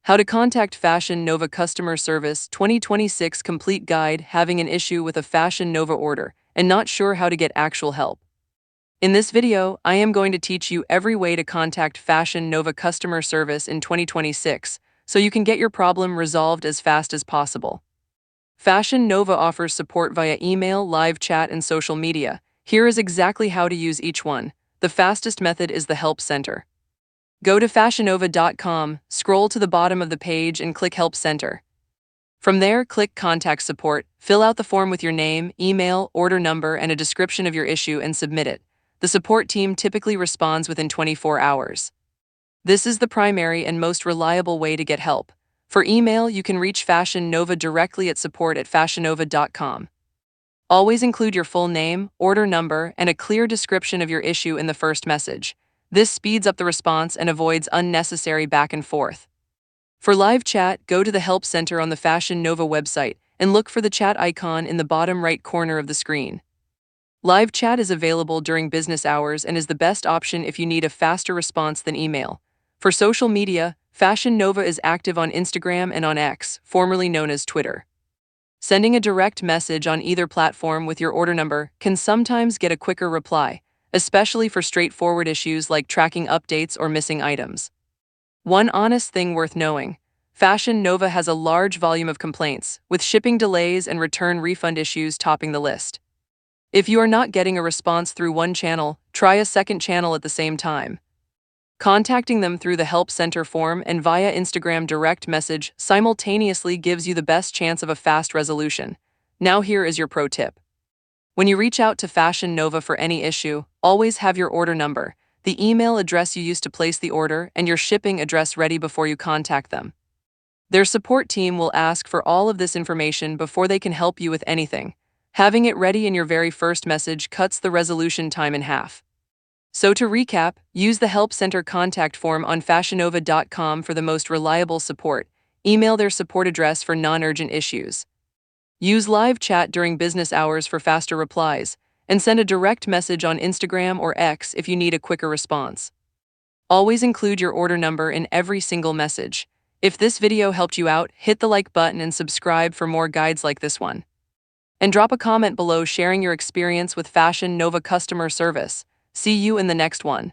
How to Contact Fashion Nova Customer Service 2026 Complete Guide Having an Issue with a Fashion Nova Order and Not Sure How to Get Actual Help. In this video, I am going to teach you every way to contact Fashion Nova Customer Service in 2026 so you can get your problem resolved as fast as possible. Fashion Nova offers support via email, live chat, and social media. Here is exactly how to use each one. The fastest method is the Help Center. Go to fashionnova.com, scroll to the bottom of the page and click Help Center. From there, click Contact Support, fill out the form with your name, email, order number, and a description of your issue and submit it. The support team typically responds within 24 hours. This is the primary and most reliable way to get help. For email, you can reach Fashion Nova directly at support@fashionnova.com. Always include your full name, order number, and a clear description of your issue in the first message. This speeds up the response and avoids unnecessary back and forth. For live chat, go to the Help Center on the Fashion Nova website and look for the chat icon in the bottom right corner of the screen. Live chat is available during business hours and is the best option if you need a faster response than email. For social media, Fashion Nova is active on Instagram and on X, formerly known as Twitter. Sending a direct message on either platform with your order number can sometimes get a quicker reply, especially for straightforward issues like tracking updates or missing items. One honest thing worth knowing: Fashion Nova has a large volume of complaints, with shipping delays and return refund issues topping the list. If you are not getting a response through one channel, try a second channel at the same time. Contacting them through the Help Center form and via Instagram direct message simultaneously gives you the best chance of a fast resolution. Now here is your pro tip. When you reach out to Fashion Nova for any issue, always have your order number, the email address you used to place the order, and your shipping address ready before you contact them. Their support team will ask for all of this information before they can help you with anything. Having it ready in your very first message cuts the resolution time in half. So to recap, use the Help Center contact form on fashionnova.com for the most reliable support. Email their support address for non-urgent issues. Use live chat during business hours for faster replies, and send a direct message on Instagram or X if you need a quicker response. Always include your order number in every single message. If this video helped you out, hit the like button and subscribe for more guides like this one. And drop a comment below sharing your experience with Fashion Nova customer service. See you in the next one.